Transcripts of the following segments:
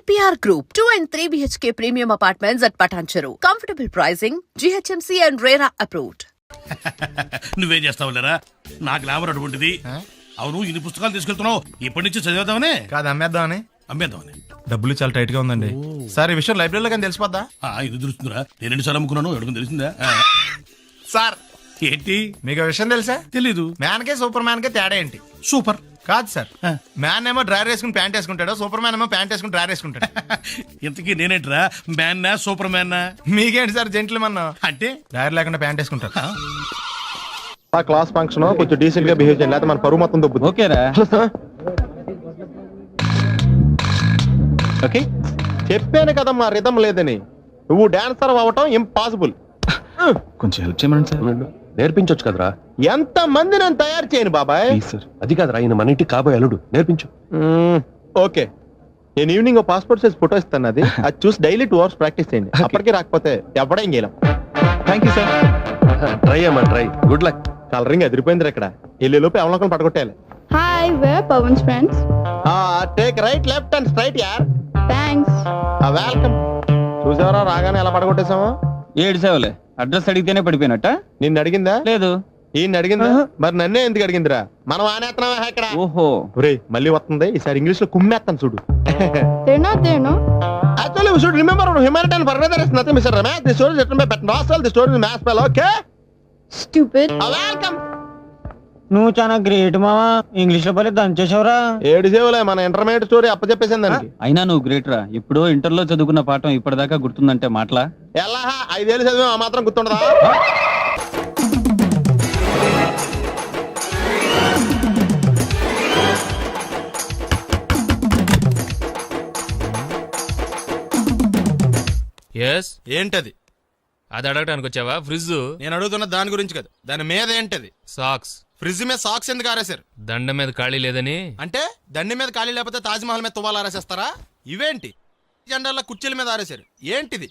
EPR Group, 2 and 3 BHK premium apartments at Patancheru. Comfortable pricing, GHMC and RERA approved. నువ్వేం చేస్తావు లేరా నా glamour అటువంటిది. అవును ఇన్ని పుస్తకాలు తీసుకెళ్తున్నావు ఇప్పటి నుంచి చదివేద్దామనే కాదు అమ్మేద్దామని. అమ్మేద్దామని. డబ్బులు చాలా టైట్ గా ఉందండి సార్. ఈ విషయం లైబ్రరీలో కానీ తెలిసిపోద్దా? ఇది తెలుస్తుందిరా, నేను ఎన్నిసార్లు అమ్ముకున్నాను ఎవరికి తెలిసిందా? సార్ ఏంటి మీకు ఆ విషయం తెలుసా? తెలీదు. మ్యాన్ కే సూపర్ మ్యాన్ కే తేడా ఏంటి? సూపర్ కాదు సార్, మ్యాన్ ఏమో డ్రైవర్ వేసుకుని ప్యాంట్ వేసుకుంటాడు, సూపర్ మ్యాన్ ఏమో ప్యాంట్ వేసుకుని డ్రైవర్ వేసుకుంటాడు. ఇంతకీ నేనేంట్రా, మ్యాన్నా సూపర్ మ్యాన్నా? మీకేంటి సార్ జెంట్లమన్ అంటే డ్రైవర్ లేకుండా ప్యాంట్ వేసుకుంటారు. ఆ క్లాస్ ఫంక్షన్ కొంచెం డీసెంట్ గా బిహేవ్ చేయండి, లేకపోతే మన పరువు మొత్తం దొబ్బుతుంది. ఓకేరా? ఓకే చెప్పాను కదా మా రిథం లేదని. నువ్వు డాన్సర్ అవ్వటం ఇంపాసిబుల్. కొంచెం హెల్ప్ చేయమని సార్. నేర్పించొచ్చు కదరా. ఎంత మంది నేను తయారు చేయను బాబాయ్. సార్ అది కాదురా, ఆయన మన ఇంటికి కాబోయే అల్లుడు, నేర్పించు. ఓకే నేను ఈవినింగ్ పాస్పోర్ట్ సైజ్ ఫోటో ఇస్తాను, అది చూసి డైలీ 2 hours ప్రాక్టీస్ చేయండి. అప్పటికి రాకపోతే ఎవడేం చేయలేం. Thank you sir. ట్రై అమ్మా ట్రై. Good luck. కలరింగ్ ఎదిరిపోయింది ఇక్కడ. వెళ్ళే లోపు ఎవరికైనా పడగొట్టాలి. Hi, we're Pawan's friends. Take right left and straight యార్. Thanks. వెల్కమ్. చూసావరా రాగానే ఎలా పడగొట్టేసామో. ఏడు సేవలే, అడ్రస్ అడిగితేనే పడిపోయినట్ట. నిన్ను అడిగిందా? లేదు. ఈయన అడిగిందా? మరి నన్నే ఎందుకు అడిగిందిరా? మనం ఆనేస్తున్నావా ఇక్కడ? ఓహో ఒరేయ్ మళ్ళీ వస్తుంది, ఈసారి ఇంగ్లీష్ లో కుమ్మేస్తాను చూడు. They're not there, no? Actually, we should remember humanity and further is nothing, Mr. Ramesh. The story is written by Pat Nossel. The story is mass spell, okay? Stupid. Welcome. నువ్వు చాలా great మావా, English లో పని దంచేసావురా. ఏడు సేవలే మన intermediate story అప్పచెప్పేసింది దానికి. అయినా నువ్వు గ్రేట్ రా. ఇప్పుడు ఇంటర్ లో చదువుకున్న పాఠం ఇప్పటిదాకా గుర్తుందంటే మాటలా? ఎలా 5 ఏళ్ళు చదివా ఆ మాత్రం గుర్తుండదా? ఏంటది? అది అడగడానికి వచ్చావా? ఫ్రిడ్జ్. నేను అడుగుతున్న దాని గురించి కదా, దాని మీద ఏంటది? సాక్స్. ఫ్రిడ్జ్ మీద సాక్స్ ఎందుకు ఆరేశారు? దండ మీద ఖాళీ లేదని. అంటే దండి మీద ఖాళీ లేకపోతే తాజ్మహల్ మీద తువ్వాలు ఆరేసేస్తారా? ఇవేంటి జెండాల కుర్చీల మీద ఆరేశారు? ఏంటిది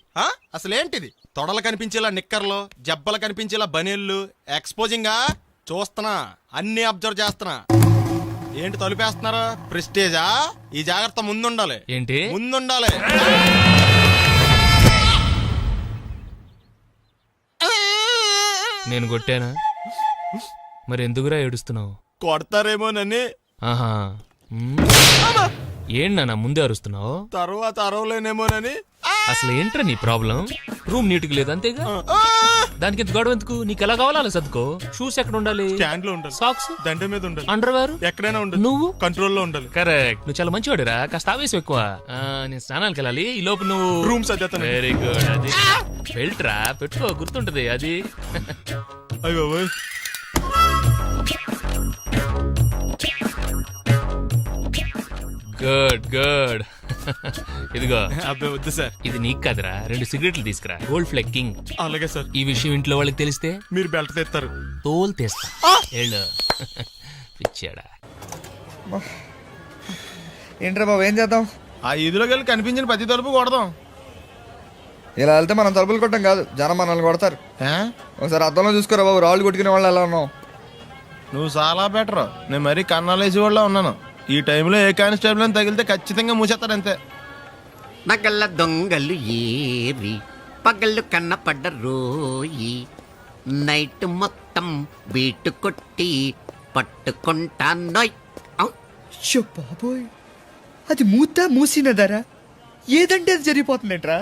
అసలు ఏంటిది? తొడలు కనిపించేలా నిక్కర్లు, జబ్బలు కనిపించేలా బనీళ్లు, ఎక్స్పోజింగ్ గా చూస్తున్నా, అన్ని అబ్జర్వ్ చేస్తున్నా. ఏంటి తలుపేస్తున్నారా? ప్రెస్టేజా? ఈ జాగ్రత్త ముందుండాలి. ఏంటి ముందుండాలి. నేను కొట్టానా? మరి ఎందుకురా ఏడుస్తున్నావు? కొడతారేమోనని. ఆహా ఏంటన్నా ముందే అరుస్తున్నావు? తర్వాత అరవలేనేమోనని. అసలు ఏంట్రా నీ ప్రాబ్లం? రూమ్ నీట్గా లేదు అంతేగా, దానికి ఎంత గొడవ ఎందుకు? నీకు ఎలా కావాలో అలా సర్దుకో. షూస్ ఎక్కడ ఉండాలి? స్టాండ్ లో ఉండాలి. సాక్స్ దండ మీద ఉండాలి. అండర్వేర్ ఎక్కడైనా ఉండాలి. నువ్వు కంట్రోల్ లో ఉండాలి. కరెక్ట్. నువ్వు చాలా మంచివాడురా, కాస్త ఆవేశం ఎక్కువ. నేను స్నానానికి వెళ్ళాలి, ఈ లోపు నువ్వు రూమ్ సర్దేస్తాను. Very good. అది బెల్ట్ రా, పెట్టుకో, గుర్తుంటది అది. అయ్యో గుడ్ గుడ్. ఇదిగో. అబ్బాయి వద్దు సార్. ఇది నీకు కాదురా, 2 సిగరెట్లు తీసుకురా. గోల్డ్ ఫ్లెక్కింగ్. అలాగే సార్. ఈ విషయం ఇంట్లో వాళ్ళకి తెలిస్తే మీరు బెల్ట్ తెస్తారు. తోలు తెస్తా. వెళ్ళు. పిచ్చాడా. ఏంట్రా బాబు, ఏం చేద్దాం? ఆ ఈదులోకి వెళ్ళి కనిపించిన ప్రతి తలుపు కొడదాం. ఇలా వెళ్తే మనం తలుపులు కొట్టం కాదు, జనం మనల్ని కొడతారు. ఒకసారి అద్దంలో చూసుకోరా బాబు, రాళ్ళు కొట్టుకునే వాళ్ళు ఎలా ఉన్నావు? నువ్వు చాలా బెటర్. నేను మరీ కన్నాలేసి వాళ్ళ ఉన్నాను. ఈ టైంలో ఏ కానిస్టేబుల్ అని తగిలితే ఖచ్చితంగా మూసేస్తాడు అంతే. నగల దొంగలు ఏరి పగళ్ళు కన్నపడ్డ రోయి, నైట్ మొత్తం బీటు కొట్టి పట్టుకుంటానోయ్. బాబోయ్, అది మూసినదరా? ఏదంటే అది జరిగిపోతుందేంట్రా?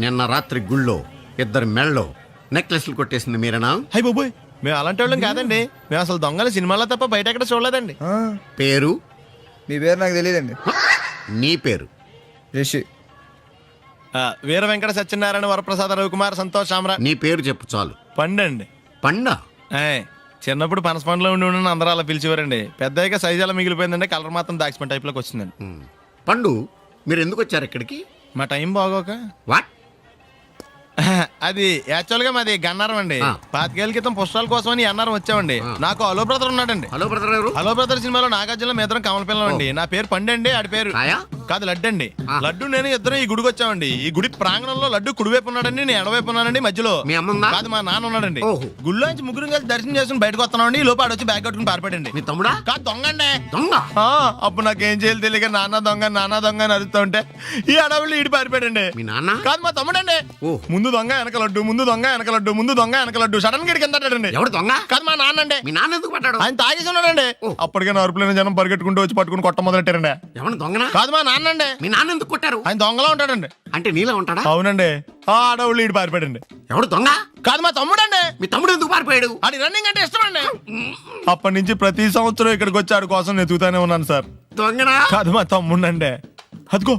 నిన్న రాత్రి గుళ్ళో 2 మెళ్ళలో నెక్లెస్లు కొట్టేసింది మీరేనా? హై బాబోయ్, మేము అలాంటి వాళ్ళం కాదండి. మేము అసలు దొంగలు సినిమాలో తప్ప బయట ఎక్కడ చూడలేదండి. పేరు? మీ పేరు నాకు తెలియదండి. నీ పేరు? రిషి. వీర వెంకట సత్యనారాయణ వరప్రసాద రవికుమార్ సంతోష్ సామ్రా. నీ పేరు చెప్పు చాలు. పండండి. పండా? చిన్నప్పుడు పనస పండులో ఉండి అందరూ అలా పిలిచేవారండి. పెద్దగా సైజ్ అలా మిగిలిపోయిందండి, కలర్ మాత్రం దాక్సిపెన్ టైప్ లోకి వచ్చిందండి. పండు, మీరు ఎందుకు వచ్చారు ఇక్కడికి? మా టైం బాగోక. వాట్? అది యాక్చువల్ గా మాది గన్నారం అండి. 25 ఏళ్ల క్రితం పుష్పాల కోసం అని అన్నారం వచ్చామండి. నాకు హలో బ్రదర్ ఉన్నాడండి. హలో బ్రదర్ ఎవరు? హలో బ్రదర్ సినిమాలో నాగార్జున మేదరం కమల పిల్లం అండి. నా పేరు పండు అండి, ఆడి పేరు కాదు లడ్డు అండి. లడ్డు నేను ఇద్దరు ఈ గుడికి వచ్చామండి. ఈ గుడి ప్రాంగణంలో లడ్డు కుడివైపు ఉన్నాడండి, నేను ఎడవైపు ఉన్నానండి. మధ్యలో మీ అమ్మ కాదు మా నాన్న ఉన్నాడండి. గుళ్ళో నుంచి ముగ్గురు కలిసి దర్శనం చేసుకుని బయటకు వస్తున్నామండి. ఈ లోపు ఆడొచ్చి బ్యాగ్ కట్టుకుని పారిపోయండి. మీ తమ్ముడా? కాదు దొంగ అండి. దొంగ? అప్పుడు నాకేం చేయాలి తెలియక నాన్న దొంగ అని అరుస్తూ ఉంటే ఈ అడవులు ఈడి పారిపోయాడండి. మీ నాన్న? కాదు మా తమ్ముడండి. ముందు దొంగ వెనక లడ్డు, ముందు దొంగ వెనక లడ్డు, ముందు దొంగ వెనక లడ్డు. సడన్ గా కింద ఎవడు దొంగ? కాదు మా నాన్న అండి. మీ నాన్న ఎందుకు పడ్డాడు? ఆయన తాగేసి ఉన్నాడండి. అప్పటికే నరుపులైన జనం పరిగెట్టుకుంటూ వచ్చి పట్టుకుని కొట్ట మొదలెట్టారండి. ఎవరు దొంగనా? కాదు మా నాన్న అండి. మీ నాన్న ఎందుకు కొట్టారు? ఆయన దొంగలా ఉంటాడండి. అంటే నీలా ఉంటాడా? అవునండి. ఆ అడవులు ఈడి పారిపోయాడండి. ఎవడు దొంగ? కాదు మా తమ్ముడండి. మీ తమ్ముడు ఎందుకు పారిపోయాడు? అది రన్నింగ్ అంటే ఇష్టం అండి. అప్పటి నుంచి ప్రతి సంవత్సరం ఇక్కడికి వచ్చి ఆడి కోసం వెతుకుతానే ఉన్నాను సార్. దొంగనా? కాదు మా తమ్ముడండి. అదిగో.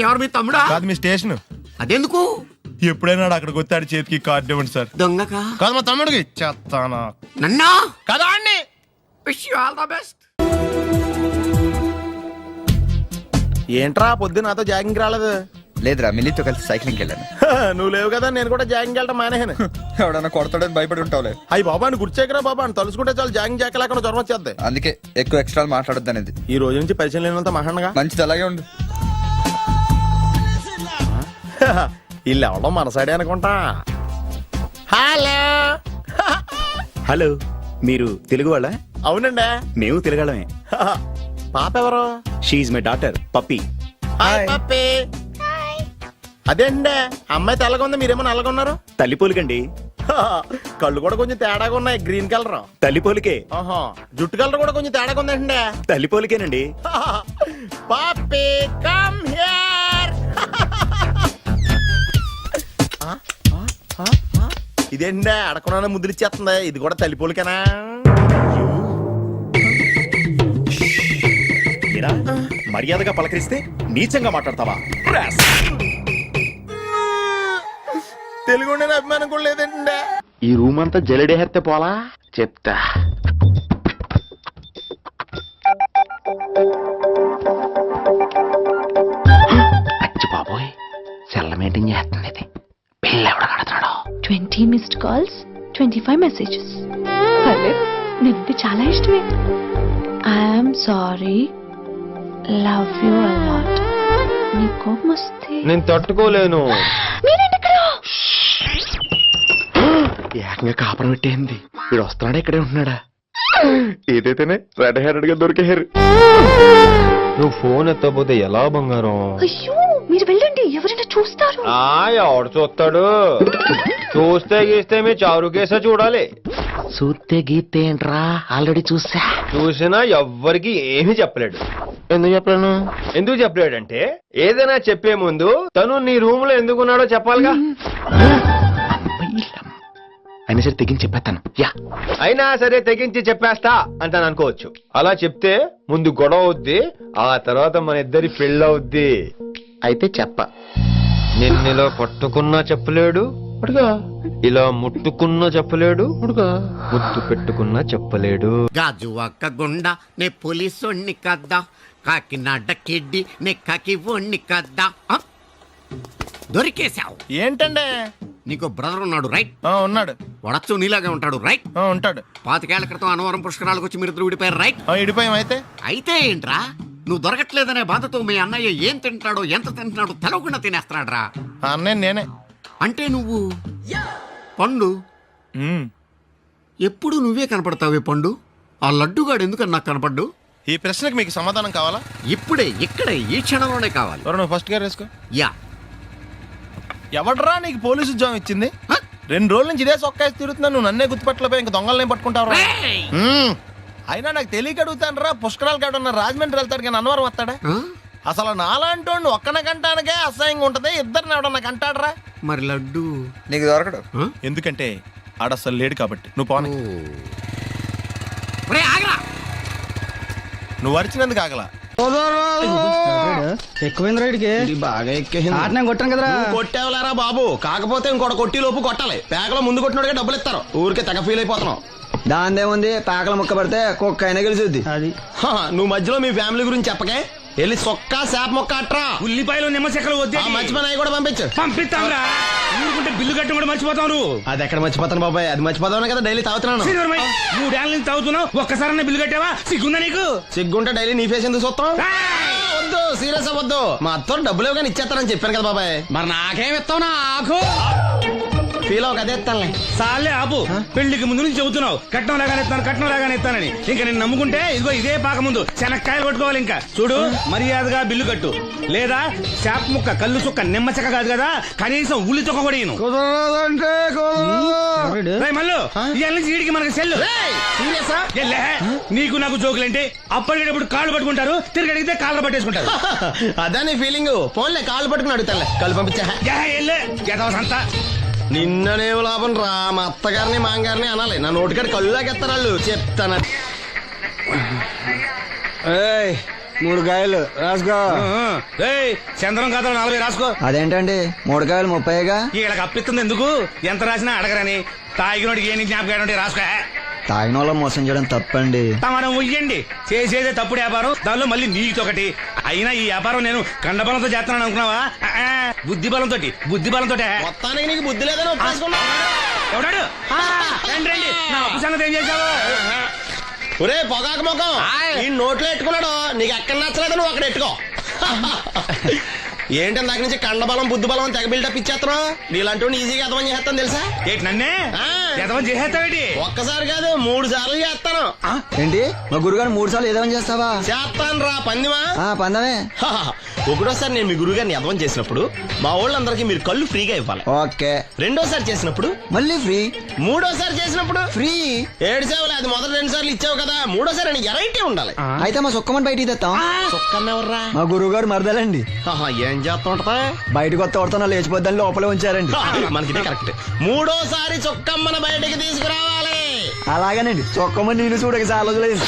ఎవరు మీ తమ్ముడా? కాదు మీ స్టేషన్. అదెందుకు? ఎప్పుడైనా అక్కడికి వచ్చి ఆడి చేతికి కార్డు ఇవ్వండి సార్. దొంగకా? కాదు మా తమ్ముడికి చెత్తానా. నన్నా? కదా అండి. Wish you all the best. ఏంట్రా పొద్దున నాతో జాగింగ్ రాలేదు? లేదురా, మిల్లీతో కలిసి సైక్లింగ్కి వెళ్ళాను. నువ్వు లేవు కదా, నేను కూడా జాగింగ్ వెళ్ళడం మానేహాను. ఎవడన్నా కొడతాడని భయపడి ఉంటావులే. అయ్యి బాబా అని గుర్చేకరా బాబా అని తలుసుకుంటే చాలు జాగింగ్ చేయలేకుండా జ్వరం వచ్చేద్ది. అందుకే ఎక్కువ ఎక్స్ట్రా మాట్లాడొద్దు అనేది. ఈ రోజు నుంచి పరిచయం లేనంత మహాన్గా మంచిది, అలాగే ఉండు. వీళ్ళు ఎవడం మనసాడే అనుకుంటా. హలో. హలో, మీరు తెలుగు వాళ్ళ? అవునండి, మేము తెలుగాళ్ళమే. పాప ఎవరు? షీఈ్ మై డాటర్ పప్పి. పప్పి. అదేండి అమ్మాయి తెల్లగా ఉంది, మీరేమో నల్లగా ఉన్నారు. తల్లిపోలికండి. కళ్ళు కూడా కొంచెం తేడాగా ఉన్నాయి, గ్రీన్ కలర్. తల్లిపోలికే. జుట్టు కలర్ కూడా కొంచెం తేడాగా ఉందండి. తల్లిపోలికేనండి. పప్పి కమ్ హియర్. ఇదేండి అడగకుండా ముద్దులు ఇచ్చేస్తుంది. ఇది కూడా తల్లిపోలికేనా? మర్యాదగా పలకరిస్తే నీచంగా మాట్లాడతావా? తెలుగు అభిమానం కూడా లేదండి. ఈ రూమ్ అంతా జలడేహెత్తే పోలా చెప్తా. అచ్చి బాబోయ్, సెల్ల మెయింటైన్ చేస్తుంది ఇది. పిల్ల ఎవడ కడతాడో. 20 missed calls, 25 messages. హలో, నీకు చాలా ఇష్టమే. I'm sorry, love you a lot. నీ కోపం వస్తే నేను తట్టుకోలేను. ఏకంగా కాపురం పెట్టేంది. వీడు వస్తున్నాడా, ఇక్కడే ఉంటున్నాడా? ఏదైతేనే రెడ్ హెయిర్డ్ గా దొరికే హెయిర్. నువ్వు ఫోన్ ఎత్తపోతే ఎలా బంగారం? అయ్యో, మీరు వెళ్ళండి, ఎవరైనా చూస్తారు. ఎవడు చూస్తాడు? చూస్తే గీస్తే మీ చారు కేసా చూడాలి. చూస్తే గీతే ఏంట్రా, ఆల్రెడీ చూసినా ఎవ్వరికి ఏమీ చెప్పలేడు. ఎందుకు చెప్పలేను? ఎందుకు చెప్పలేడంటే ఏదైనా చెప్పే ముందు తను నీ రూమ్ లో ఎందుకున్నాడో చెప్పాలిగా. అయినా సరే తెగించి చెప్పేస్తాను. అయినా సరే తెగించి చెప్పేస్తా అంటాను అనుకోవచ్చు. అలా చెప్తే ముందు గొడవ అవుద్ది, ఆ తర్వాత మన ఇద్దరి పెళ్ళవుద్ది. అయితే చెప్ప. నిన్నెలా పట్టుకున్నా చెప్పలేడు, ఇలా ముట్టుకున్నా చెప్పలేడు, ముద్దు పెట్టుకున్నా చెప్పలేడు. గాజు ఒక్క గుండా నే పోలీసోణ్ణి కద్దా, కాకినాడ కిడ్డి నే కాకి ఒణ్ణి కద్దా. దొరికేశావు. ఏంటండి? నీకు బ్రదర్ ఉన్నాడు రైట్? ఉన్నాడు. వడచ్చు నీలాగే ఉంటాడు రైట్? ఉంటాడు. 25 ఏళ్ల క్రితం అన్నవరం పుష్కరాలకు వచ్చి మీరు ఇద్దరు విడిపోయారు రైట్? ఇడిపోయాం. అయితే ఏంట్రా, నువ్వు దొరకట్లేదనే బాధతో మీ అన్నయ్య ఏం తింటాడో ఎంత తింటున్నాడో తెలవకుండా తినేస్తాడ్రా. అన్నయ్య నేనే. అంటే నువ్వు పండు. ఎప్పుడు నువ్వే కనపడతావే పండు. ఆ లడ్డుగాడు ఎందుకని నాకు కనపడ్డు? ఈ ప్రశ్నకు మీకు సమాధానం కావాలా? ఇప్పుడే ఇక్కడే ఈ క్షణంలోనే కావాలి. నువ్వు ఫస్ట్ గా వేసుకో. యా. ఎవడరా నీకు పోలీసు ఉద్యోగం ఇచ్చింది? 2 రోజుల నుంచి ఇదే సొక్కా తిరుగుతున్నా, నువ్వు నన్నే గుర్తుపట్టలేపోయి ఇంక దొంగలనే పట్టుకుంటావు. అయినా నాకు తెలియక అడుగుతాను రా, పుష్కరాలు కాడున్న రాజమండ్రి వెళ్తాడు కానీ అన్నవరం వస్తాడా? అసలు నాలాంటి వాడిని ఒక్కన కంటానికే అసహ్యంగా ఉంటది, ఇద్దరిని ఎవడన్నా కంటాడరా? మరి లడ్డు నీకు దొరకడు. ఎందుకంటే ఆడ అసలు లేడు కాబట్టి. నువ్వు పోనీ. నువ్వు అరిచినందుకు ఆగలా. ఎక్కువైంది రైడ్కి బాగా ఎక్కేసింది. కొట్టాను కదరా. కొట్టేవలేరా బాబు, కాకపోతే ఇంకోటి కొట్టి లోపు కొట్టాలి. పేకలో ముందు కొట్టినోడిగా డబ్బులు ఇస్తారు. ఊరికే తెగ ఫీల్ అయిపోతున్నావు. దాందేముంది, పేకల ముక్క పడితే కుక్క అయినా గెలిచుద్ది. అది నువ్వు మధ్యలో మీ ఫ్యామిలీ గురించి చెప్పకే. వెళ్ళి సొక్కా శాప మొక్క అట్రా. ఉల్లిపాయలు నిమ్మచెక్కలు వద్దే. మర్చిపోయిన కూడా పంపించు. పంపిస్తాంరా. ఊరుకుంటే బిల్లు కట్టి కూడా మర్చిపోతావు నువ్వు. అది ఎక్కడ మర్చిపోతాను బాబాయ్, అది మర్చిపోతావు కదా డైలీ తాగుతున్నాను. 3 ఏళ్ళ నుంచి తాగుతున్నావు, ఒక్కసారి బిల్లు కట్టావా? సిగ్గుందా నీకు? సిగ్గుంటే డైలీ నీ ఫేస్ ఎందుకు చూస్తాం? వద్దు సీరియస్ అవ్వద్దు. మా అత్తో డబ్బులు ఇవ్వగానే ఇచ్చేస్తానని చెప్పాను కదా బాబాయ్. మరి నాకేం ఇస్తావు నాకు? ఫీల్ అవ్వక అదే ఇస్తానులే. సాలే ఆపు. పెళ్లికి ముందు నుంచి చెబుతున్నావు కట్నం లాగానే ఇస్తానని. ఇంకా నేను నమ్ముకుంటే ఇదిగో ఇదే పాక ముందు శనక్కాయలు కొట్టుకోవాలి. ఇంకా చూడు, మర్యాదగా బిల్లు కట్టు, లేదా చేప ముక్క, కళ్ళు చుక్క, నిమ్మ చెక్క కాదు కదా, కనీసం ఉల్లి చుక్క కూడా ఇయ్యను. రేయ్ మల్లు, ఇవాళ నుంచి వీడికి మనకి సెల్లు. సీరియసా? ఎల్లే, నీకు నాకు జోకులేంటి? అప్పటికేటప్పుడు కాళ్ళు పట్టుకుంటారు, తిరిగి అడిగితే కాళ్ళు పట్టేసుకుంటారు. అదే నీ ఫీలింగ్. ఫోన్లే కాళ్ళు పట్టుకుని అడుగుతానులే. కళ్ళు పంపించా. సంతా నిన్ననే లాభం రా. మా అత్తగారిని మాంగారిని అనాలి. నా నోటికాడ కళ్ళు లాగేస్తారు వాళ్ళు. చెప్తాను. 3 కాయలు రాసుకో. చంద్రం కథలు 40 రాసుకో. అదేంటండి 3 కాయలు 30గా? వీళ్ళకి అప్పిస్తుంది ఎందుకు? ఎంత రాసినా అడగరని. తాగినోడికి ఏ జ్ఞాపకం ఉంటే రాసుకో. తాగిన వాళ్ళ మోసం చేయడం తప్పండి. మనం ఉయ్యండి, చేసేదే తప్పుడు వ్యాపారం, దానిలో మళ్ళీ నీతొకటి. అయినా ఈ వ్యాపారం నేను కండబలంతో చేస్తున్నాను అనుకున్నావా? బుద్ధి బలంతో. మొత్తానికి నీకు బుద్ధి లేదని ఒప్పేసుకున్నా. ఎవడాడు? రండి రండి, నా అప్పు సంగతి ఏం చేశావు? ఒరే పొగాకు ముఖం, ఈ నోట్లో ఎట్టుకున్నాడు. నీకు ఎక్కడ నచ్చలేదు, నువ్వు అక్కడ ఎట్టుకో. ఏంటి దాని నుంచి కండబలం బుద్ధి బలం తెగ బిల్డప్ ఇచ్చేస్తున్నావు. నీలాంటి ఈజీగా ఎదవని చేస్తాను తెలుసా? ఏంటి నన్నే ఎదవని చేసేస్తావేటి? ఒక్కసారి కాదు 3 సార్లు చేస్తాను. ఏంటి మా గురుగారు 3 సార్లు ఏదైనా చేస్తావా? చేస్తాను రా పందిమా. పందమే. ఒకటోసారి నేను మీ గురువు గారిని ఎదవం చేసినప్పుడు మా వాళ్ళందరికీ మీరు కళ్ళు ఫ్రీగా ఇవ్వాలి. ఓకే. రెండోసారి చేసినప్పుడు మళ్ళీ ఫ్రీ. మూడోసారి చేసినప్పుడు ఫ్రీ. 7 సేవలు. అది మొదటి 2 సార్లు ఇచ్చావు కదా, మూడోసారి అని ఎరైటీ ఉండాలి. అయితే మా సుక్కమని బయటికి తెస్తాం. సుక్కమ్మ ఎవర్రా? మా గురువు గారు మరదలండి. ఏం చేస్తా ఉంటదా? బయటకు వస్తే కొడతా లేచిపోద్దని లోపలే ఉంచారండి. మనకి కరెక్ట్. మూడోసారి చొక్కమ్మను బయటికి తీసుకురావాలి. అలాగేనండి. చొక్కమని నేను చూడక చాలా రోజులైంది.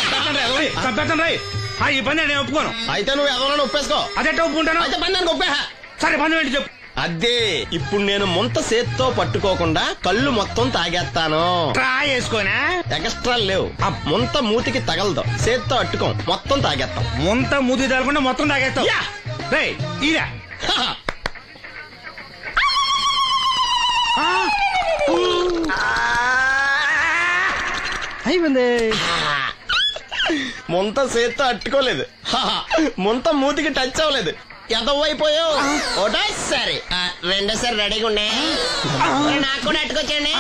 ఈ పని నేను ఒప్పుకోను. అయితే నువ్వు ఎవరైనా ఒప్పేసుకో. అదే ఒప్పుకుంటాను. అయితే పని నేను ఒప్పే. సరే పని ఏంటి చెప్పు. అదే ఇప్పుడు నేను ముంత చేత్తో పట్టుకోకుండా కళ్ళు మొత్తం తాగేస్తాను. ట్రై చేసుకోనా? ఎక్స్ట్రా లేవు. ముంత మూతికి తగలదు, చేత్తో అట్టుకోం, మొత్తం తాగేస్తాం. ముంత మూతి తగలకుండా మొత్తం తాగేస్తాం. ఇదా అయిపోయింది. ముంత చేత్తో అట్టుకోలేదు, ముంత మూతికి టచ్ అవ్వలేదు. ఎదవైపోయావు. ఒకటోసారి రెండోసారి రెడీగా ఉండే. నాకు కూడా అట్టుకొచ్చండి.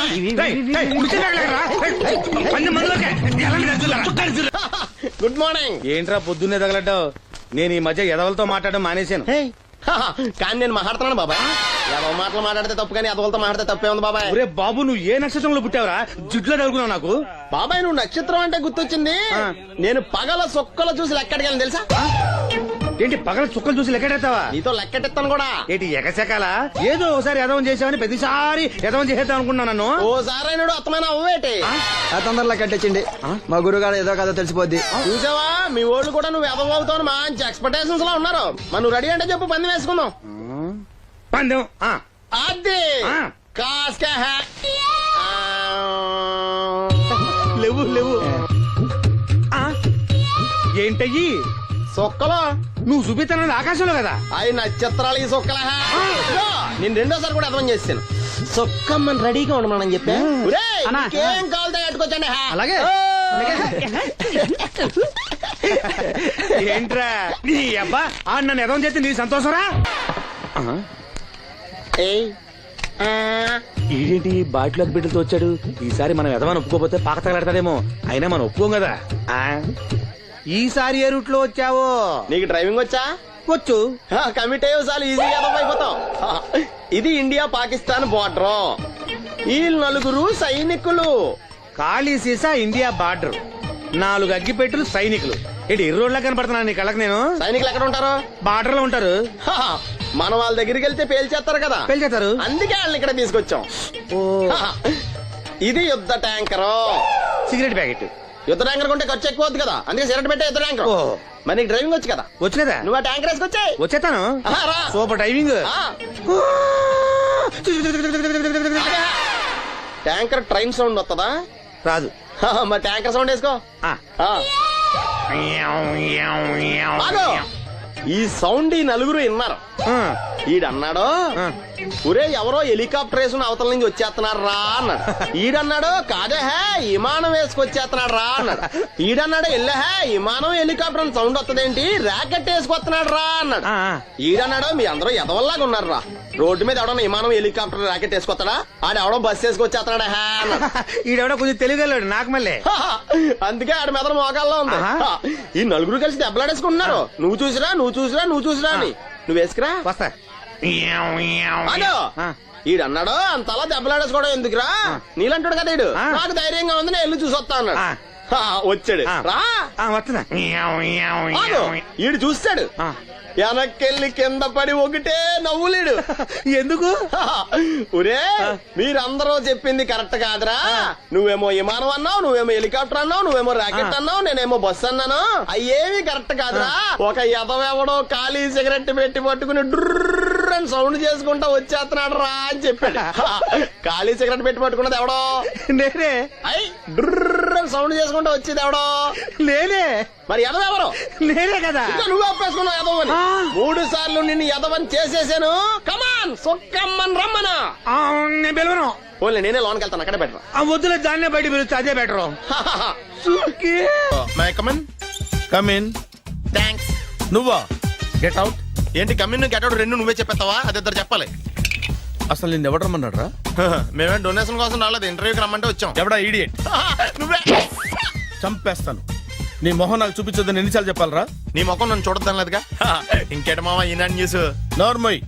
Good morning. ఏంట్రా పొద్దున్నే తగలడ్డావు? నేను ఈ మధ్య ఎదవలతో మాట్లాడడం మానేశాను. కానీ నేను మాట్లాడుతున్నాను బాబాయ్. ఎదవ మాటలు మాట్లాడితే తప్పు, కానీ ఎదవలతో మాట్లాడితే తప్పే ఉంది బాబాయ్. ఒరే బాబు, నువ్వు ఏ నక్షత్రంలో పుట్టావురా? జుట్లో తగులుకున్నావు నాకు. బాబాయ్ నువ్వు నక్షత్రం అంటే గుర్తొచ్చింది. నేను పగల సొక్కలు చూసి లెక్కడికెళ్ళను తెలుసా? ఏంటి పగల చుక్కలు చూసి లెక్కెడతావా? నీతో లెక్కెట్టాను కూడా. ఏంటి ఎగసెకాల? ఏదో ఒకసారి ఎదవం చేసావని ప్రతిసారి ఎదవం చేసేద్దాం అనుకున్నాను నన్ను. ఓసారి అయినాడు అత్తమైన అవ్వేటి. తొందరలో కట్టించండి. మా గురుగారు ఏదో కదా తెలిసిపోద్ది. చూసావా, మీ ఓళ్ళు కూడా నువ్వు ఎదవ అవుతావు మంచి ఎక్స్పెక్టేషన్స్ లో ఉన్నారు. మరి నువ్వు రెడీ అంటే చెప్పు, పందెం వేసుకుందాం. పందెం అది లేవు లేవు. ఏంటయ్యి సొక్కలో నువ్వు చూపిస్తానది ఆకాశంలో కదా? అవి నక్షత్రాలు. ఈ సొక్కల నేను రెండోసారి కూడా అర్థం చేస్తాను. సొక్కమ్మని రెడీగా ఉండమని చెప్పా. ఏం కావాలితే కట్టుకోవచ్చండి. అలాగే. ఏంట్రా నీ అబ్బా నన్ను ఎదవం చేస్తే నీ సంతోషరా? ఏంటి బాటిలోకి బిడ్డలతో వచ్చాడు? ఈసారి మనం ఎదవని ఒప్పుకోపోతే పాక తగలాడతాడేమో. అయినా మనం ఒప్పుకోం కదా. ఈసారి ఏ రూట్ లో వచ్చావో? నీకు డ్రైవింగ్ వచ్చా? వచ్చు. కమిట్ అయ్యే చాలు ఈజీగా అయిపోతాం. ఇది ఇండియా పాకిస్తాన్ బోర్డర్. ఈ 4 సైనికులు. ఖాళీ సీసా ఇండియా బార్డర్, 4 అగ్గిపెట్టులు సైనికులు. ఏంటి ఎర్రోడ్లా కనపడుతున్నా నీ కళ్ళకి నేను? సైనికులు ఎక్కడ ఉంటారు? బార్డర్ లో ఉంటారు. మనం వాళ్ళ దగ్గరికి వెళ్తే పేల్చేస్తారు కదా. పేల్చేస్తారు. అందుకే వాళ్ళని ఇక్కడ తీసుకొచ్చాం. ఇది యుద్ధ ట్యాంకర్. Cigarette packet. యుద్ధ ట్యాంకర్ కొంటే ఖర్చు ఎక్కువ అవుతుంది కదా, అందుకే సిగరెట్ పెట్టే యుద్ధ ట్యాంకర్. మరి నీకు డ్రైవింగ్ వచ్చు కదా? వచ్చు కదా. నువ్వు ఆ ట్యాంకర్ వేసుకొచ్చాయి. వచ్చేస్తాను. Super driving. Tanker train sound వస్తుందా? రాదు. మరి ట్యాంకర్ సౌండ్ వేసుకో. ఈ సౌండ్ ఈ 4 విన్నారు. ఈడన్నాడు, ఒరే ఎవరో హెలికాప్టర్ వేసుకుని అవతల నుంచి వచ్చేస్తున్నారు రా అన్నాడు. ఈడన్నాడు కాదే హే విమానం వేసుకొచ్చేస్తున్నాడు రా అన్నాడు. ఈడన్నాడు ఎల్లే హే విమానం హెలికాప్టర్ అని సౌండ్ వస్తుందేంటి రాకెట్ వేసుకొస్తున్నాడు రా అన్నాడు. ఈడన్నాడు మీ అందరూ ఎదవల్లాగా ఉన్నారు రా, రోడ్డు మీద ఎవడన్నా విమానం హెలికాప్టర్ రాకెట్ వేసుకొస్తాడా, ఆడెవడో బస్సు వేసుకొచ్చేస్తున్నాడు హే అన్నాడు. ఈడెవడో కొంచెం తెలియగలడు నాకు మళ్ళీ. అందుకే ఆడ మెదడు మోకాల్లో ఉంది. ఈ నలుగురు కలిసి దెబ్బలాడేసుకుంటున్నారు. నువ్వు చూసిరా అని. నువ్వు వేసుకురా వస్తా. అదో ఈడన్నాడు అంతలా దెబ్బలాడేసుకోవడం ఎందుకురా, నీలంటాడు కదా ఈడు. నాకు ధైర్యంగా ఉంది నేను వెళ్ళి చూసొస్తా అన్నాడు. వచ్చాడు రా వస్తున్నా. ఈడు చూస్తాడు, వెనక్కెళ్ళి కింద పడి ఒకటే నవ్వులేడు. ఎందుకు? ఒరే మీరందరూ చెప్పింది కరెక్ట్ కాదురా, నువ్వేమో విమానం అన్నావు, నువ్వేమో హెలికాప్టర్ అన్నావు, నువ్వేమో రాకెట్ అన్నావు, నేనేమో బస్సు అన్నాను. అయ్యేమి కరెక్ట్ కాదురా. ఒక ఎదవెవడో ఖాళీ సిగరెట్ పెట్టి పట్టుకుని డ్రర్ అని సౌండ్ చేసుకుంటా వచ్చేస్తున్నాడు రా అని చెప్పాడు. ఖాళీ సిగరెట్ పెట్టి పట్టుకున్నది ఎవడో నేనే. అయ్ డ్రర్ అని సౌండ్ చేసుకుంటా వచ్చేది ఎవడో నేనే. మరి ఎదవెవరు? నేనే కదా. నువ్వు ఒప్పేసుకున్నావు ఎదవని. 3 సార్లు నిన్ను ఎదవని చేసేసాను. కమాన్ సొక్కమ్మని రమ్మనా. నేను పిలవను. ఓన్లీ నేనే లోన్కి వెళ్తాను, అక్కడే బెటర్. ఆ వద్దులే, దాన్నే బయట పిలుస్తా, అదే బెటర్. కమిన్. థ్యాంక్స్. నువ్వా? Get out. ఏంటి కమిన్ గెట్ అవుట్ రెండు నువ్వే చెప్పేస్తావా? అది ఇద్దరు చెప్పాలి. అసలు నేను ఎవరు రమ్మన్నాడు రా? మేమేం డొనేషన్ కోసం రాలేదు, ఇంటర్వ్యూకి రమ్మంటే వచ్చాం. ఎవడా ఈడియట్? నువ్వే. చంపేస్తాను. నీ మొహం నాకు చూపించొద్దని ఎన్నిసార్లు చెప్పాలరా? నీ ముఖం నన్ను చూడద్దనలేదుగా. ఇంకేట మామ ఈనాడు న్యూస్. నోర్మోయ్,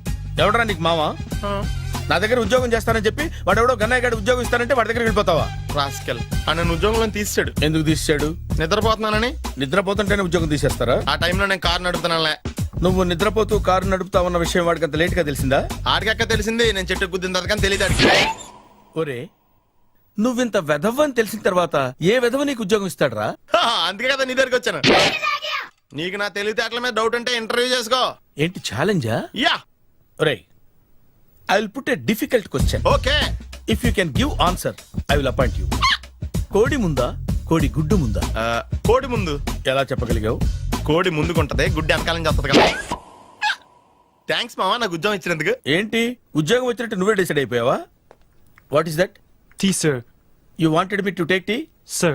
ఎవడరా నీకు మావా? నా దగ్గర ఉద్యోగం చేస్తానని చెప్పి వాడెవడో గన్నయ్య గారి ఉద్యోగం ఇస్తానంటే వాడి దగ్గర వెళ్ళిపోతావా? రాస్కెల్ నన్ను ఉద్యోగంలో తీసాడు. ఎందుకు తీసాడు? నిద్రపోతున్నానని. నిద్రపోతుంటేనే ఉద్యోగం తీసేస్తారా? ఆ టైంలో నేను కారు నడుపుతున్నానులే. నువ్వు నిద్రపోతూ కారు నడుపుతావన్న విషయం వాడికి అంత లేట్ గా తెలిసిందా? ఆడికక్క తెలిసింది, నేను చెట్టు గుద్దిన తర్వాత కానీ తెలియదు ఆడికి. ఒరే నువ్వింత వెధవ్వని తెలిసిన తర్వాత ఏ వెధవ నీకు ఉద్యోగం ఇస్తాడరా? అందుకే కదా నీ దగ్గరికి వచ్చాను. నీకు నా తెలివితేటల మీద డౌట్ అంటే ఇంటర్వ్యూ చేసుకో. ఏంటి ఛాలెంజా? యా. ఒరే I will put a difficult question. Okay. If you can give answer I will appoint you. కోడి ముందా కోడి గుడ్డు ముందా? కోడి ముందు. ఎలా చెప్పగలిగావు? కోడి ముందుకుంటది, గుడ్డి వెనకాలం చేస్తుంది కదా. థ్యాంక్స్ మామా నాకు ఉద్యోగం ఇచ్చినందుకు. ఏంటి ఉద్యోగం వచ్చినట్టు నువ్వే డిసైడ్ అయిపోయావా? What is that? Tea sir. You wanted me to take tea? Sir.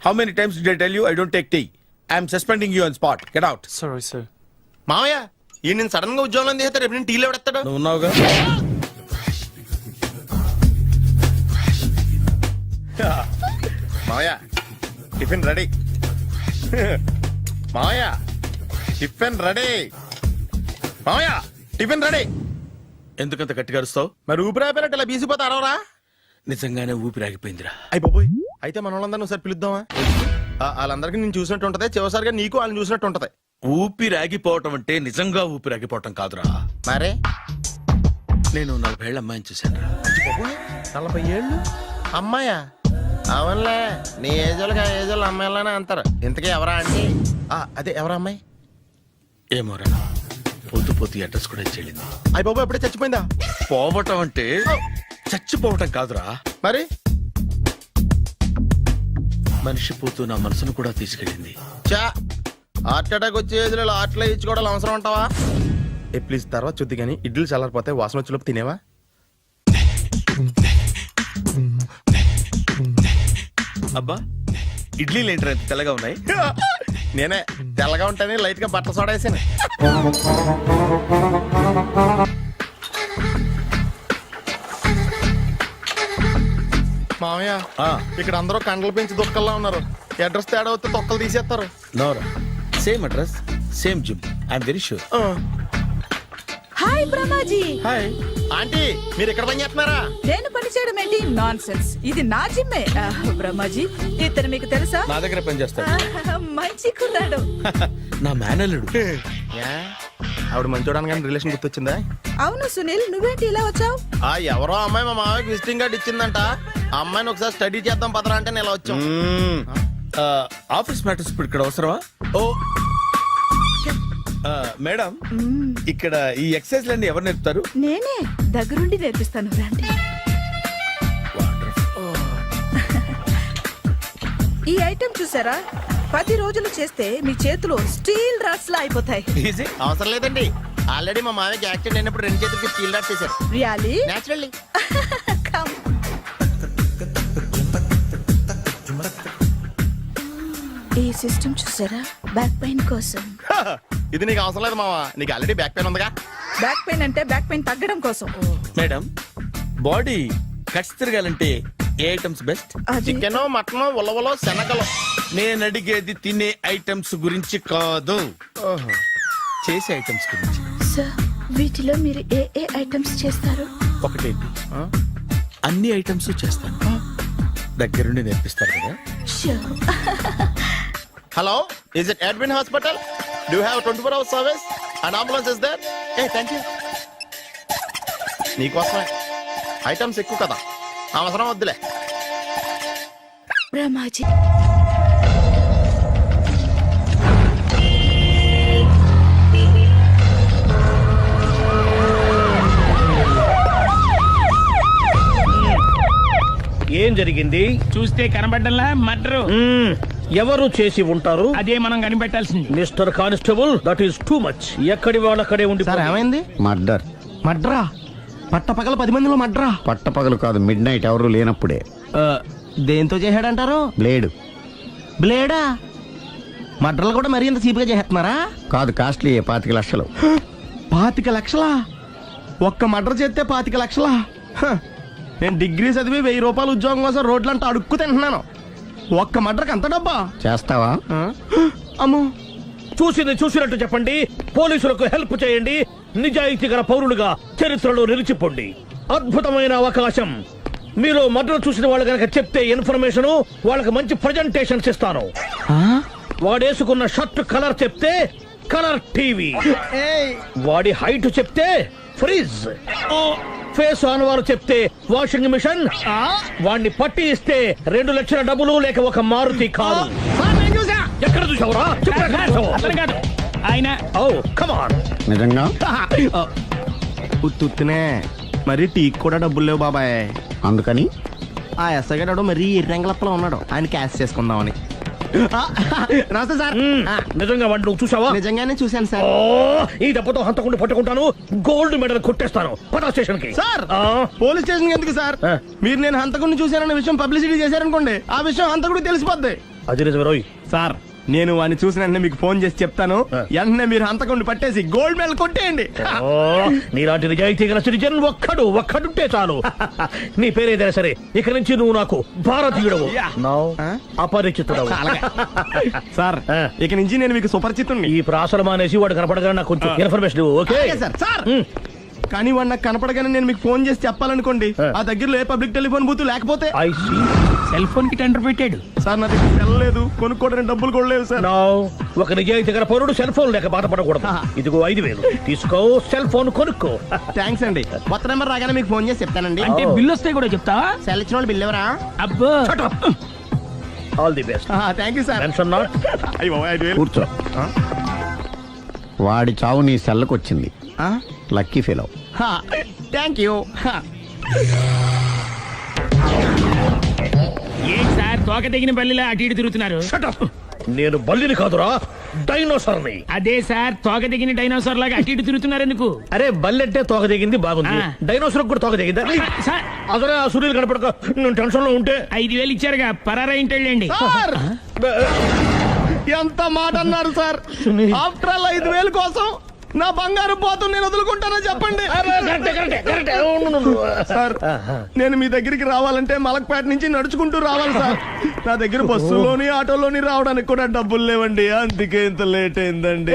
How many times did I tell you I don't take tea? I am suspending you on spot. Get out. Sorry, sir. మామయ్య ఈ నేను sudden గా ఉద్యోగంలో తీస్తాడు, రేపు నేను టీలో పెడతాడు. నువ్వు ఉన్నావుగా. మామయ్య టిఫిన్ రెడీ. మామయ్య టిఫిన్ రెడీ. మామయ్య టిఫిన్ రెడీ. ఎందుకంత గట్టిగా అరుస్తావు? మరి ఊపిరాయిపోయినట్టు ఇలా బీసిపోతే అరవరా? నిజంగానే ఊపిరాగిపోయిందిరా. అయ్యి బాబోయ్, అయితే మన వాళ్ళందరినీ ఒకసారి పిలుద్దామా? వాళ్ళందరికీ నేను చూసినట్టు ఉంటది, చివరిసారిగా నీకు వాళ్ళని చూసినట్టు ఉంటది. ఊపిరాగిపోవటం అంటే నిజంగా ఊపిరాగిపోవటం కాదురా. మరే నేను 40 ఏళ్ల అమ్మాయిని చూశాను. 40 ఏళ్ళు అమ్మాయా? అవునులే, నీ ఏజోళ్ళకి ఆ ఏజోళ్ళు అమ్మాయిలానే అంటారు. ఇంతకీ ఎవరా అంటే? అదే ఎవరా అమ్మాయి? ఏమోరా, పొద్దు పొద్దు అడ్రస్ కూడా చెల్లింది. అయ్యి బాబు ఎప్పుడే చచ్చిపోయిందా? పోవటం అంటే చచ్చిపోవటం కాదురా, మరి మనిషి పోతూ నా మనసును కూడా తీసుకెళ్ళింది. చా హార్ట్ అటాక్ వచ్చే ఏజ్లో హార్ట్లో ఇచ్చుకోవడం అవసరం అంటావా? ప్లీజ్ తర్వాత చూద్ది కానీ ఇడ్లీ చల్లారిపోతే వాసన వచ్చేలోపు తినేవా? అబ్బా ఇడ్లీలు ఏంటంటే ఎంత తెల్లగా ఉన్నాయి? నేనే తెల్లగా ఉంటానే లైట్ గా బట్టలు సోడా వేసాను. మామయ్య ఇక్కడ అందరూ కండలు పెంచి దుక్కల్లా ఉన్నారు. అడ్రస్ తేడా వస్తే తొక్కలు తీసేస్తారు. నోరా, same address same gym. I'm very sure. Hi Brahmaji. Hi aunty, మీరు ఇక్కడ పని చేస్తున్నారా? నేను పని చేయడం ఏంటి? Nonsense. ఇది నా జిమ్మే. బ్రహ్మాజీ ఇతను మీకు తెలుసా? నా దగ్గర పని చేస్తాడు. మంచి కుర్రాడు. నా మేనల్లుడు. ఆవిడ మంచి చూడడానికి రిలేషన్ గుర్తొచ్చిందా? అవును సునీల్, నువ్వేంటి ఇలా వచ్చావు? ఎవరో అమ్మాయి మా మామయ్యకి విజిటింగ్ కార్డు ఇచ్చిందంట. ఆ అమ్మాయిని ఒకసారి స్టడీ చేద్దాం పదరా అంటే నేను ఇలా వచ్చాం. ఆఫీస్ మ్యాటర్స్ ఇప్పుడు ఇక్కడ అవసరమా? ఓ మేడం, ఇక్కడ ఈ ఎక్సర్సైజ్ అన్ని ఎవరు నేర్పుతారు? నేనే దగ్గరుండి నేర్పిస్తాను, రండి. ఈ ఐటెం చూసారా? 10 రోజులు చేస్తే మీ చేతులు స్టీల్ రాట్స్ లా అయిపోతాయి. అవసరం లేదండి, ఆల్రెడీ మా మామయ్యకి యాక్సిడెంట్ అయినప్పుడు 2 చేతులకి స్టీల్ డాట్ చేశారు. Really naturally. ఈ సిస్టమ్ చూసారా బ్యాక్ పెయిన్ కోసం. ఇది నీకు అవసరం లేదు మావా, నీకు ఆల్రెడీ బ్యాక్ పెయిన్ ఉందిగా. బ్యాక్ పెయిన్ అంటే బ్యాక్ పెయిన్ తగ్గడం కోసం. మేడం బాడీ కట్స్ తిరగాలంటే ఏ ఐటమ్స్ బెస్ట్? చికెన్, మటన్, ఉలవలో, శనగలు. నేను అడిగేది తినే ఐటమ్స్ గురించి కాదు, చేసే ఐటమ్స్ గురించి. సార్ వీటిలో మీరు ఏ ఏ ఐటమ్స్ చేస్తారు? ఒకటేంటి, అన్ని ఐటమ్స్ చేస్తాను. దగ్గరుండి నేర్పిస్తారు కదా. Hello, is it admin hospital? Do have 24 hours service and ambulance is there? Ah thank you. నీకోసమే. ఐటమ్స్ ఎక్కువ కదా, అవసరం వద్దులే. బ్రహ్మాజీ ఏం జరిగింది? చూస్తే కనబడ్డంలా మర్డరు. ఎవరు చేసి ఉంటారు? అదే మనం కనిపెట్టాల్సింది. Mister constable, that is too much. ఎక్కడి వాళ్ళక్కడే ఉండి. ఏమైంది? మర్డర్. మడ్రా? పట్టపగల 10 మందిలో మడ్రా? పట్టపగలు కాదు, మిడ్ నైట్ ఎవరు లేనప్పుడే. దేంతో చేశాడంటారు? బ్లేడ్. బ్లేడా? మడ్రలు కూడా మరీ ఇంత చీప్గా చేస్తున్నారా? కాదు, కాస్ట్లీ 25 లక్షలు. 25 లక్షలా? ఒక్క మడ్ర చేస్తే 25 లక్షలా? నేను డిగ్రీ చదివి 1000 రూపాయలు ఉద్యోగం కోసం రోడ్లంతా అడుక్కు తింటున్నాను. ఒక్క మడ్రకు అంత డబ్బా? చేస్తావా? అమ్మో. చూసింది చూసినట్టు చెప్పండి. పోలీసులకు హెల్ప్ చేయండి. నిజాయితీ గల పౌరులుగా చరిత్రలో నిలిచిపోండి. అద్భుతమైన అవకాశం. మీలో మర్డర్ చూసిన వాళ్ళు కనుక చెప్తే ఇన్ఫర్మేషన్, వాళ్ళకి మంచి ప్రజెంటేషన్స్ ఇస్తాను. వాడేసుకున్న షర్ట్ కలర్ చెప్తే కలర్ టీవీ, వాడి హైట్ చెప్తే ఫ్రిజ్, ఫేస్ ఆన్ వారు చెప్తే వాషింగ్ మిషన్, వాడిని పట్టి ఇస్తే 2 లక్షల డబ్బులు లేక ఒక మారుతి కారు. ఎక్కడ చూసావురా? ఆయన కమాన్. నిజంగా? ఉత్తునే మరి టీకి కూడా డబ్బులు లేవు బాబాయ్. అందుకని ఆ ఎస్ఐ గారు మరీ ఎర్రంగలప్పలో ఉన్నాడు, ఆయన క్యాష్ చేసుకుందామని. నమస్తే సార్. నిజంగా వాడిని నువ్వు చూసావా? నిజంగానే చూశాను సార్. ఈ దెబ్బతో హంతకుండా పట్టుకుంటాను, గోల్డ్ మెడల్ కొట్టేస్తాను. పద స్టేషన్ కి. సార్ పోలీస్ స్టేషన్ ఎందుకు సార్? మీరు నేను హంతకుడిని చూశానన్న విషయం పబ్లిసిటీ చేశారనుకోండి, ఆ విషయం హంతకుడికి తెలిసిపోద్ది. అది నిజమే రోయ్. సార్ నేను వాడిని చూసిన వెంటనే మీకు ఫోన్ చేసి చెప్తాను. వెంటనే మీరు హంతకుడిని పట్టేసి గోల్డ్ మెడల్ కొట్టేయండి. నీలాంటి నిజాయితీ గల సిటిజన్ ఒక్కడుంటే చాలు. నీ పేరేదైనా సరే, ఇక నుంచి నువ్వు నాకు భారతీయుడవు, అపరిచితుడవు. సార్ ఇక నుంచి నేను మీకు సుపరిచితుడిని. ఈ ప్రాసలం అనేసి వాడు కనపడగా నాకు కొంచెం ఇన్ఫర్మేషన్. Okay sir. సార్ కానీ వాడు నాకు కనపడగానే నేను మీకు ఫోన్ చేసి చెప్పాలనుకోండి, ఆ దగ్గరలో ఏ పబ్లిక్ టెలిఫోన్ బూత్ లేకపోతే. సెల్ ఫోన్ కి టెండర్ పెట్టాడు సార్. నా దగ్గర వెళ్ళలేదు, కొనుక్కోవడానికి డబ్బులు కూడా లేవు సార్. ఒక నిజాయితీ గల పౌరుడు సెల్ ఫోన్ లేక బాధపడకూడదు. ఇదిగో 5000 తీసుకో, సెల్ ఫోన్ కొనుక్కో. థ్యాంక్స్ అండి. కొత్త నెంబర్ రాగానే మీకు ఫోన్ చేసి చెప్తానండి. అంటే బిల్లు వస్తే కూడా చెప్తావా? సెల్ ఇచ్చిన వాళ్ళు బిల్ ఎవరా? అబ్బో. All the best. Thank you sir. Mention not. కూర్చో. వాడి చావు నీ సెల్లకు వచ్చింది. Lucky fellow. Thank you. ఏం సార్ తోక తెగిన బల్లిలా అటు ఇటు తిరుగుతున్నారు? నేను బల్లిని కాదురా, డైనోసార్ని. అదే సార్, తోక తెగిన డైనోసార్ లాగా అటు ఇటు తిరుగుతున్నారు ఎందుకు? అరే బల్లెట్టే తోక దిగింది బాగుంది, డైనోసార్ కూడా తోక దిగిందా? అదరే ఆ సూర్యులు కనపడక నేను టెన్షన్ లో ఉంటే 5000 ఇచ్చారుగా, పరారా ఇంటండి. ఎంత మాట అన్నారు సార్? ఆఫ్టర్ ఆల్ 5000 కోసం నా బంగారు పోతు నేను వదులుకుంటానో చెప్పండి సార్. నేను మీ దగ్గరికి రావాలంటే మలక్పేట నుంచి నడుచుకుంటూ రావాలి సార్. నా దగ్గర బస్సులోని ఆటోలోని రావడానికి కూడా డబ్బులు లేవండి, అందుకే ఇంత లేట్ అయిందండి.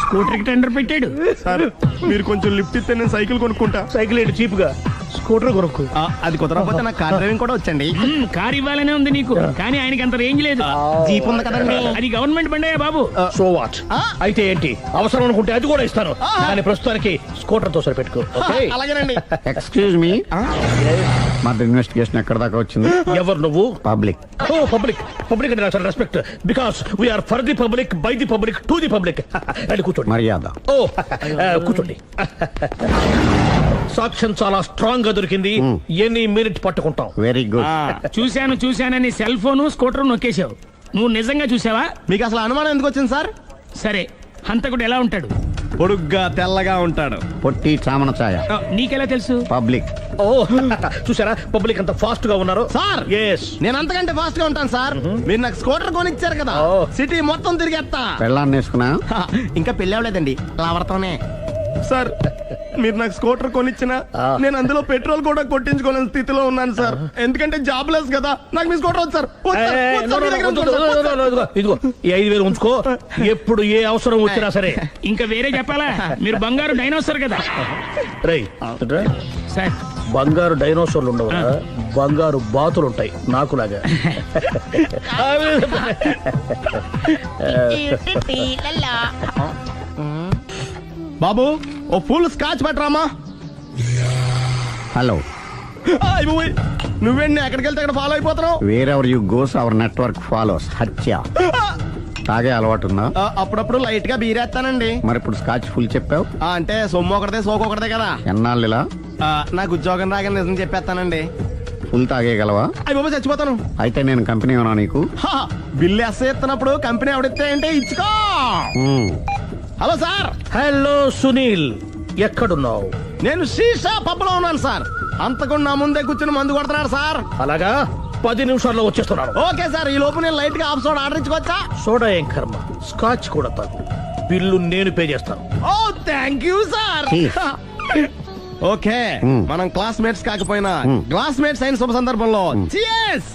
స్కూటర్ కి టెండర్ పెట్టాడు సార్. మీరు కొంచెం లిఫ్ట్ ఇస్తే నేను సైకిల్ కొనుక్కుంటా. సైకిల్ ఏంటి చీప్ గా, స్కూటర్ కొనుక్కు. అది కుదరకపోతే నాకు కార్ డ్రైవింగ్ కూడా వచ్చండి. కార్ ఇవ్వాలనే ఉంది నీకు, కానీ ఆయనకి అంత రేంజ్ లేదు. జీప్ ఉంది కదండి. అది గవర్నమెంట్ బండే బాబు. So what? అయితే ఏంటి, అవసరం అనుకుంటే అది కూడా ఇస్తాను, కానీ ప్రస్తుతానికి స్కూటర్ తో సరిపెట్టుకో. అలాగేనండి. ఎక్స్క్యూజ్ మీ, మర్డర్ ఇన్వెస్టిగేషన్ ఎక్కడ దాకా వచ్చింది? ఎవరు నువ్వు? పబ్లిక్. ఓ పబ్లిక్. పబ్లిక్ అంటే నాకు respect, because we are for the public, by the public, to the public. అది కూర్చోండి. మర్యాద. ఓ కూర్చోండి. సాక్ష్యం చాలా స్ట్రాంగ్ గా దొరికింది, ఎన్ని మినిట్ పట్టుకుంటాం. Very good. చూశానని సెల్ ఫోన్ స్కూటర్ నొక్కేశావు. నువ్వు నిజంగా చూసావా? మీకు అసలు అనుమానం ఎందుకు వచ్చింది సార్? సరే, హంతకుడు ఎలా ఉంటాడు? పొడుగ్గా తెల్లగా ఉంటాడు. పొట్టి చామన ఛాయ. నీకెలా తెలుసు? పబ్లిక్. ఓ చూసారా పబ్లిక్ అంత ఫాస్ట్ గా ఉన్నారు. సార్ ఎస్ నేను అంతకంటే ఫాస్ట్ గా ఉంటాను సార్. మీరు నాకు స్కూటర్ కొనిచ్చారు కదా, సిటీ మొత్తం తిరిగేస్తా. పెళ్ళాన్ని వేసుకున్నా? ఇంకా పెళ్ళి అవ్వలేదండి, లావర్తోనే. సార్ మీరు నాకు స్కూటర్ కొనిచ్చిన నేను అందులో పెట్రోల్ కూడా కొట్టించుకోలేని స్థితిలో ఉన్నాను సార్. ఎందుకంటే జాబ్ లెస్ కదా, నాకు మీ స్కూటర్ వద్దు సార్. ఇదిగో ఈ 5,000 ఉంచుకో, ఎప్పుడు ఏ అవసరం వచ్చినా సరే. ఇంకా వేరే చెప్పాలా? మీరు బంగారు డైనోసర్ కదా. రై సార్ బంగారు డైనోసార్లు ఉండవు, బంగారు బాతులు ఉంటాయి నాకులాగా. బాబు ఓ ఫుల్ స్కాచ్ పట్టరామా. హలో. నువ్వేంటి ఎక్కడికి వెళ్తే అక్కడ ఫాలో అయిపోతున్నావు? Wherever you goes our network follows. హత్య. తాగే అలవాటు ఉందా? అప్పుడప్పుడు లైట్ గా బీరేస్తానండి. మరి ఇప్పుడు స్కాచ్ ఫుల్ చెప్పావు అంటే సొమ్ము ఒకటిదే సోకు ఒకటిదే కదా. ఎన్నాళ్ళు ఇలా? నాకు ఉద్యోగం రాగానే నిజం చెప్పేస్తానండి. ఫుల్ తాగేయగలవా? అయ్యి బాబు చచ్చిపోతాను. అయితే నేను కంపెనీ ఉన్నా నీకు? బిల్లు ఎస్ ఎత్తినప్పుడు కంపెనీ ఎవడితే అంటే ఇచ్చుకో. Hello sir. హలో సునీల్, ఎక్కడున్నావు? నేను శీషా పబ్లో ఉన్నాను సార్. అంతకుండా నా ముందే కూర్చుని మందు కొడుతున్నాడు సార్. అలాగా, 10 నిమిషాల్లో వచ్చేస్తున్నాను. ఓకే సార్, ఈ లోపు నేను లైట్ గా హాఫ్ సోడా ఆర్డర్ ఇచ్చుకోవచ్చా? సోడా ఏం కర్మ, స్కాచ్ కూడా తాగు. బిల్లు నేను పే చేస్తాను. ఓ థ్యాంక్ యూ సార్. ఓకే మనం క్లాస్మేట్స్ కాకపోయినా క్లాస్మేట్స్ అయిన శుభ సందర్భంలో cheers.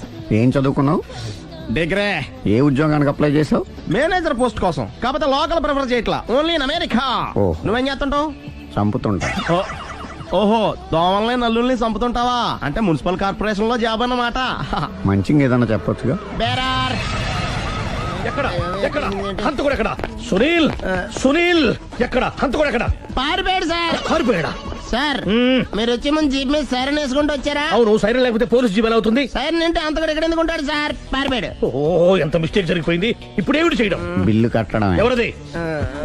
ఏం చదువుకున్నావు? డిగ్రీ. ఏ ఉద్యోగానికి అప్లై చేసావు? మేనేజర్ పోస్ట్ కోసం, కాకపోతే లోకల్ ప్రిఫర్ చేయట్లా, ఓన్లీ ఇన్ అమెరికా. నువ్వేం చేస్తుంటావు? చంపుతుంటా. ఓహో, దోమల్ని నల్లుల్ని చంపుతుంటావా? అంటే మున్సిపల్ కార్పొరేషన్ లో జాబ్ అన్నమాట. మంచిగా ఏదన్నా చెప్పొచ్చుగా. బేరార్. ఎక్కడ ఎక్కడ హంతకుడు ఎక్కడ? సునీల్, సునీల్ ఎక్కడ? హంతకుడు ఎక్కడ? పారిపోయాడు సార్. పారిపోయాడా? సార్ మీరు వచ్చే ముందు జీప్ మీద సైరన్ వేసుకుంటూ వచ్చారా? అవును, సైరన్ లేకపోతే పోలీస్ జీప్ ఎలా అవుతుంది? సైరన్ అంటే అంతకుడు ఎక్కడ ఎందుకు ఉంటాడు సార్? పారిపోయాడు. ఓ ఎంత మిస్టేక్ జరిగిపోయింది. ఇప్పుడు ఏమిటి చేయడం? బిల్లు కట్టడం. ఎవరిది?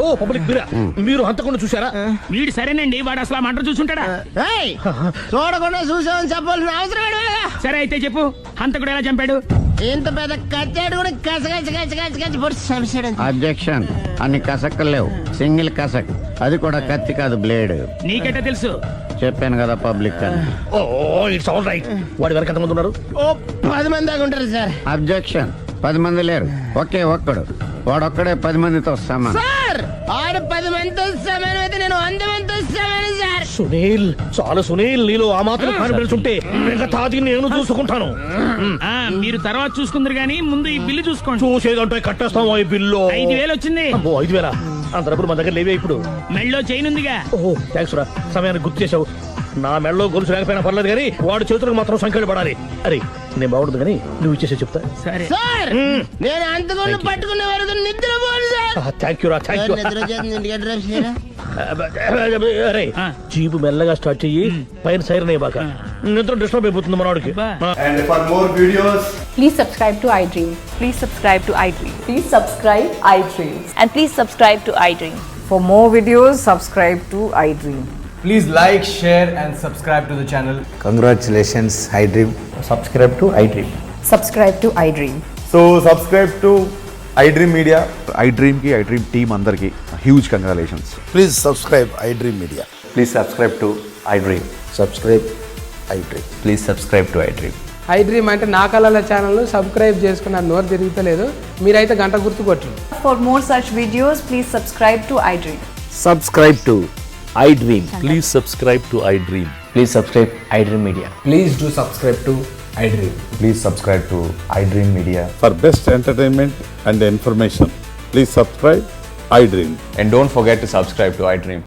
ఓ పబ్లిక్ బిరా. మీరు హంతకుండా చూసారా? వీడు సరేనండి, వాడు అసలు మంట చూసుంటాడా? చూడకుండా చూసామని చెప్పాల్సిన అవసరం ఏంటి? సరే అయితే చెప్పు, హంతకుడు ఎలా చంపాడు? ఇంత పెద్ద కచ్చాడు కూడా కసగచ్చి. అబ్జెక్షన్. అన్ని కసక్కలు లేవు, సింగిల్ కసక్. అది కూడా కత్తి కాదు, బ్లేడ్. నీకెట్టా తెలుసు? చెప్పాను కదా పబ్లిక్ అని. Oh it's all right. వాడి వరకు ఎంతమంది ఉన్నారు? ఓ 10 మంది దాకా ఉంటారు సార్. అబ్జెక్షన్. 10 మంది లేరు, ఒకే ఒక్కడు. వాడొక్కడే 10 మందితో సమానం. సార్ ఆడు 10 మందితో సమానం అయితే నేను 100 మందితో సమానం సార్. సునీల్, చాలా సునీల్, నీలో ఆ మాత్రం కాన్ఫిడెన్స్ ఉంటే మిగతాది నేను చూసుకుంటాను. మీరు తర్వాత చూసుకుందరు గానీ ముందు ఈ బిల్లు చూసుకోండి. చూసేదంటే కట్టేస్తాం. ఈ బిల్లు 5,000 వచ్చింది. 5,000? అంత డబ్బులు మన దగ్గర లేవే ఇప్పుడు. మెళ్ళో చైన్ ఉందిగా. ఓహో థ్యాంక్స్ రా, సమయానికి గుర్తు చేసావు. నా మెళ్ళలో గొలుసు లేకపోయినా పర్లేదు కానీ వాడి చేతులకు మాత్రం సంఖ్యలు పడాలి. అరే నేను బాగుండదు కానీ నువ్వు ఇచ్చేసే చెప్తా. సరే సార్ నేను అంతకుండా పట్టుకునే వరకు నిద్రపోను సార్. థ్యాంక్ యూ రా, థ్యాంక్ యూ. అరే జీపు మెల్లగా స్టార్ట్ చెయ్యి, పైన సైరన్ అయ్యాక నిద్ర డిస్టర్బ్ అయిపోతుంది మనవాడికి. And for more videos, Please subscribe to iDream. Please subscribe to iDream. Please subscribe iDream. And please subscribe to iDream. For more videos, subscribe to iDream. please like, share and subscribe to the channel. Congratulations iDream. Subscribe to iDream. Subscribe to iDream. So subscribe to iDream Media. iDream ki iDream team andarki huge congratulations. Please subscribe iDream media. Please subscribe to iDream. Subscribe iDream. Please subscribe to iDream. iDream అంటే నా కళల channel subscribe చేసుకున్న నోరు తిరుగుతలేదు. మీరైతే గంట గుర్తు కొట్టండి. For more such videos, please subscribe to iDream. Subscribe to iDream. Please subscribe to iDream. Please subscribe iDream media. Please do subscribe to iDream. Please subscribe to iDream Media. For best entertainment and information please subscribe iDream. And don't forget to subscribe to iDream.